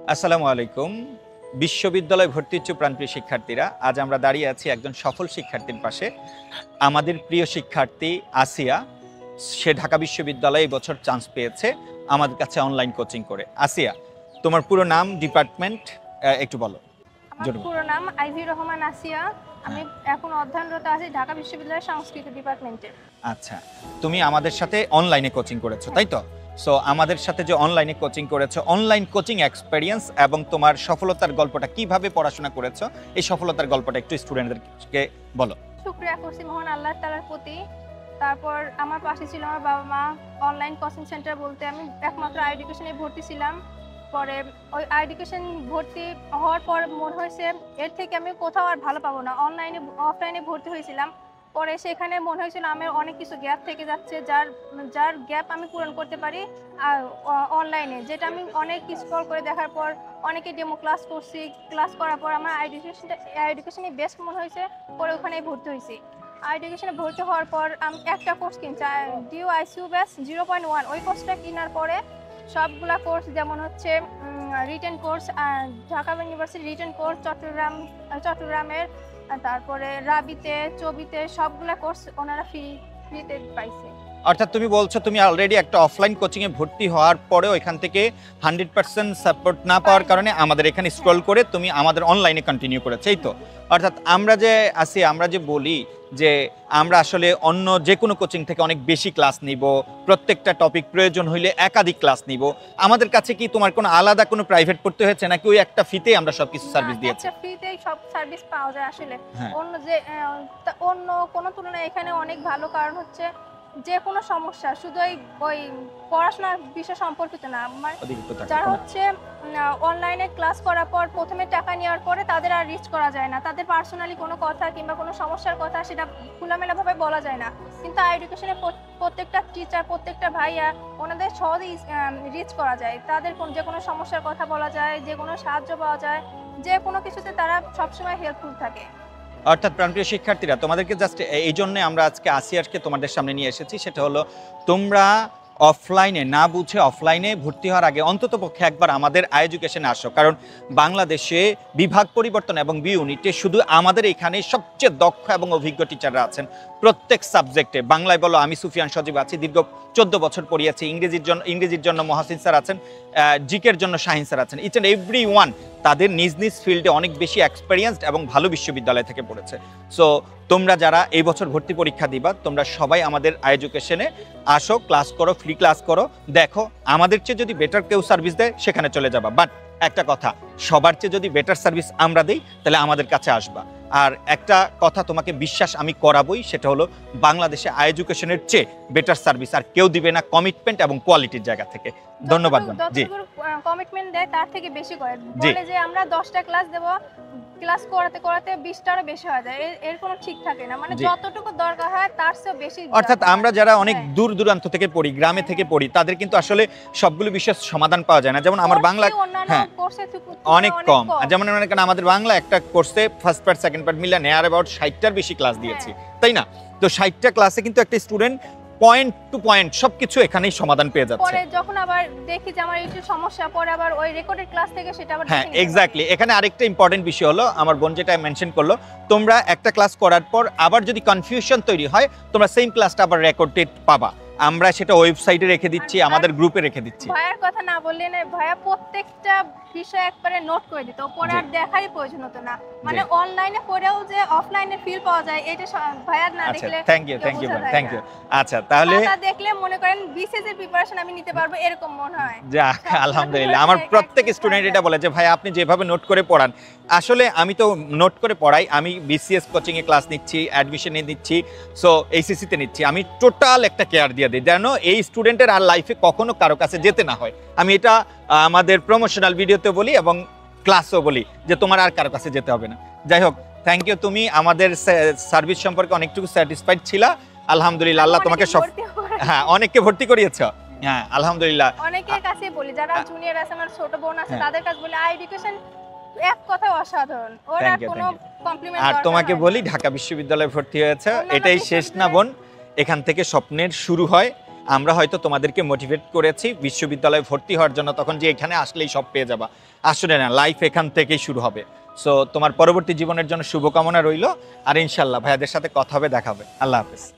আসসালামু আলাইকুম। বিশ্ববিদ্যালয়ে ভর্তি ইচ্ছুক প্রাণপ্রিয় শিক্ষার্থীরা, আজ আমরা দাঁড়িয়ে আছি একজন সফল শিক্ষার্থীর পাশে। আমাদের প্রিয় শিক্ষার্থী আসিয়া, সে ঢাকা বিশ্ববিদ্যালয়ে এই বছর চান্স পেয়েছে আমাদের কাছে অনলাইন কোচিং করে। আসিয়া, তোমার পুরো নাম, ডিপার্টমেন্ট একটু বলো। আমার পুরো নাম আইভি রহমান আসিয়া। আমি এখন অধ্যয়নরত আছি ঢাকা বিশ্ববিদ্যালয়ের সংস্কৃত ডিপার্টমেন্টে। আচ্ছা, তুমি আমাদের সাথে অনলাইনে কোচিং করেছো, তাই তো? সো আমাদের সাথে যে অনলাইনে কোচিং করেছো, অনলাইন কোচিং এক্সপেরিয়েন্স এবং তোমার সফলতার গল্পটা, কিভাবে পড়াশোনা করেছো, এই সফলতার গল্পটা একটু স্টুডেন্টদেরকে বলো। শুকরিয়া করছি মহান আল্লাহ তাআলার প্রতি। তারপর আমার পাশে ছিল আমার বাবা মা। অনলাইন কোচিং সেন্টার বলতে আমি একমাত্র এডুকেশনে ভর্তি ছিলাম। পরে ওই এডুকেশন ভর্তি হওয়ার পর মনে হয়েছে এর থেকে আমি কোথাও আর ভালো পাবো না। অফলাইনে ভর্তি হয়েছিলাম। পরে সেখানে মনে হয়েছিল আমার অনেক কিছু গ্যাপ থেকে যাচ্ছে, যার গ্যাপ আমি পূরণ করতে পারি অনলাইনে, যেটা আমি অনেক স্ক্রল করে দেখার পর অনেকে ডেমো ক্লাস করছি। ক্লাস করার পর আমার এডুকেশনে বেস্ট মনে হয়েছে, পরে ওখানেই ভর্তি হয়েছি। এডুকেশনে ভর্তি হওয়ার পর আমি একটা কোর্স কিনছি, DICU ব্যাচ 0.1। ওই কোর্সটা কেনার পরে সবগুলা কোর্স, যেমন হচ্ছে written course, Dhaka university written course, চট্টগ্রামের, তারপরে রাবিতে, চবিতে সবগুলা কোর্স ওনারা ফ্রিতে পাইছে। অর্থাৎ তুমি বলছো তুমি অলরেডি একটা অফলাইন কোচিং এ ভর্তি হওয়ার পরেও এখান থেকে 100% সাপোর্ট না পাওয়ার কারণে আমাদের এখানে স্ক্রল করে তুমি আমাদের অনলাইনে কন্টিনিউ করেছো, এই তো? অর্থাৎ আমরা যে বলি যে আমরা আসলে অন্য যে কোনো কোচিং থেকে অনেক বেশি ক্লাস নিব, প্রত্যেকটা টপিক প্রয়োজন হইলে একাধিক ক্লাস নিব। আমাদের কাছে কি তোমার কোনো আলাদা কোনো প্রাইভেট পড়তে হয়েছে, নাকি ওই একটা ফিতে আমরা সবকিছু সার্ভিস দিয়েছি? আচ্ছা, ফ্রিতেই সব সার্ভিস পাওয়া যায় আসলে। অন্য কোনো তুলনায় এখানে অনেক ভালো, কারণ হচ্ছে যে কোনো সমস্যা শুধু ওই পড়াশোনার বিষয় সম্পর্কিত না। যারা হচ্ছে অনলাইনে ক্লাস করার পর প্রথমে টাকা নেওয়ার পরে তাদের আর রিচ করা যায় না, তাদের পার্সোনালি কোনো কথা কিংবা কোনো সমস্যার কথা সেটা খোলামেলাভাবে বলা যায় না। কিন্তু এডুকেশনে প্রত্যেকটা টিচার, প্রত্যেকটা ভাইয়া ওনাদের সহজেই রিচ করা যায়। তাদের যে কোনো সমস্যার কথা বলা যায়, যে কোনো সাহায্য পাওয়া যায়, যে কোনো কিছুতে তারা সবসময় হেল্পফুল থাকে। অর্থাৎ প্রাণপ্রিয় শিক্ষার্থীরা, তোমাদেরকে জাস্ট এই জন্য আমরা আজকে আসিয়ারকে তোমাদের সামনে নিয়ে এসেছি, সেটা হলো তোমরা অফলাইনে না বুঝে অফলাইনে ভর্তি হওয়ার আগে অন্তত পক্ষে একবার আমাদের এডুকেশনে আসো। কারণ বাংলাদেশে বিভাগ পরিবর্তন এবং বি ইউনিটে শুধু আমাদের এখানে সবচেয়ে দক্ষ এবং অভিজ্ঞ টিচাররা আছেন প্রত্যেক সাবজেক্টে। বাংলায় বলো, আমি সুফিয়ান সজীব আছি, দীর্ঘ 14 বছর পড়িয়েছি। ইংরেজির জন্য মহাসিন স্যার আছেন, জিকের জন্য শাহিন স্যার আছেন। ইচ অ্যান্ড এভরি ওয়ান তাদের নিজ নিজ ফিল্ডে অনেক বেশি এক্সপেরিয়েন্সড এবং ভালো বিশ্ববিদ্যালয় থেকে পড়েছে। সো তোমরা যারা এই বছর ভর্তি পরীক্ষা দিবা, তোমরা সবাই আমাদের এডুকেশনে আসো, ক্লাস করো, ফ্রি ক্লাস করো। দেখো, আমাদের চেয়ে যদি বেটার কেউ সার্ভিস দেয় সেখানে চলে যাবা, বাট একটা কথা, সবার চেয়ে যদি বেটার সার্ভিস আমরা দিই তাহলে আমাদের কাছে আসবা। আর একটা কথা তোমাকে বিশ্বাস আমি করাবই, সেটা হলো বাংলাদেশে এডুকেশনের চেয়ে বেটার সার্ভিস আর কেউ দিবে না, কমিটমেন্ট এবং কোয়ালিটির জায়গা থেকে। ধন্যবাদ। জি, কমিটমেন্ট দেয় তার থেকে বেশি করে, বলে যে আমরা 10টা ক্লাস দেব, ক্লাস করাতে 20টারও বেশি হয়ে যায়। এর কোনো ঠিক থাকে না, মানে যতটুকু দরকার হয় তার চেয়ে বেশি। অর্থাৎ আমরা যারা অনেক দূর দূরান্ত থেকে পড়ি, গ্রামে থেকে পড়ি, তাদের কিন্তু আসলে সবগুলো বিষয়ের সমাধান পাওয়া যায় না। যেমন আমার বাংলা অনেক কম, যেমন আমাদের বাংলা একটা কোর্সে ফার্স্ট পার্ট সেকেন্ড পার্ট মিলে নেয়ার অ্যাবাউট 60টার বেশি ক্লাস দিয়েছি, তাই না? তো 60টা ক্লাসে কিন্তু একটা স্টুডেন্ট পয়েন্ট টু পয়েন্ট সবকিছু এখানেই সমাধান পেয়ে যাচ্ছে। পরে যখন আবার দেখি যে আমার একটু সমস্যা, পরে আবার ওই রেকর্ডেড ক্লাস থেকে সেটা আবার হ্যাঁ, এক্স্যাক্টলি। এখানে আরেকটা ইম্পর্টেন্ট বিষয় হলো, আমার বোন যেটা মেনশন করলো, তোমরা একটা ক্লাস করার পর আবার যদি কনফিউশন তৈরি হয়, তোমরা সেম ক্লাসটা আবার রেকর্ডেড পাবা। আমরা সেটা ওয়েবসাইটে রেখে দিচ্ছি, আমাদের গ্রুপে রেখে দিচ্ছি। ভাইয়ার কথা না বললে না, ভাইয়া প্রত্যেকটা বিষয় একবারে নোট করে দিত, পরে আর দেখারই প্রয়োজন হতো না। মানে অনলাইনে পড়েও যে অফলাইনে ফিল পাওয়া যায়, এটা ভাইয়ার না দেখলে। Thank you. আচ্ছা, তাহলে দেখলে মনে করেন বিসিএস এর প্রিপারেশন আমি নিতে পারবো, এরকম মনে হয়। যাক, আলহামদুলিল্লাহ। আমার প্রত্যেক স্টুডেন্ট এটা বলে যে ভাই আপনি যেভাবে নোট করে পড়ান, আসলে আমি তো নোট করে পড়াই, আমি বিসিএস কোচিং এ ক্লাস নিচ্ছি, অ্যাডমিশনে নিচ্ছি, সো এইচএসসি তে নিচ্ছি, আমি টোটাল একটা কেয়ার দিয়ে দিই যেন এই স্টুডেন্টের আর লাইফে কখনো কারো কাছে যেতে না হয়। আমি এটা আমাদের প্রমোশনাল ভিডিওতে বলি এবং ক্লাসও বলি যে তোমার আর কারো কাছে যেতে হবে না। যাই হোক, থ্যাংক ইউ। তুমি আমাদের সার্ভিস সম্পর্কে অনেকটুকু স্যাটিসফাইড ছিলা, আলহামদুলিল্লাহ। আল্লাহ তোমাকে হ্যাঁ, অনেককে ভর্তি করিয়েছো। হ্যাঁ, আলহামদুলিল্লাহ। অনেকের কাছে বলি, যারা জুনিয়র আছে, আমার ছোট বোন আছে, তাদের কাছে বলি এডুকেশন এক কথায় অসাধারণ। ওরা কোনো কমপ্লিমেন্ট। আর তোমাকে বলি, ঢাকা বিশ্ববিদ্যালয়ে ভর্তি হয়েছে, এটাই শেষ না বোন, এখান থেকে স্বপ্নের শুরু হয়। আমরা হয়তো তোমাদেরকে মোটিভেট করেছি বিশ্ববিদ্যালয়ে ভর্তি হওয়ার জন্য, তখন যে এখানে আসলেই সব পেয়ে যাবা, আসলে না, লাইফ এখান থেকেই শুরু হবে। সো তোমার পরবর্তী জীবনের জন্য শুভকামনা রইল, আর ইনশাল্লাহ ভাইয়াদের সাথে কথা হবে, দেখা হবে। আল্লাহ হাফেজ।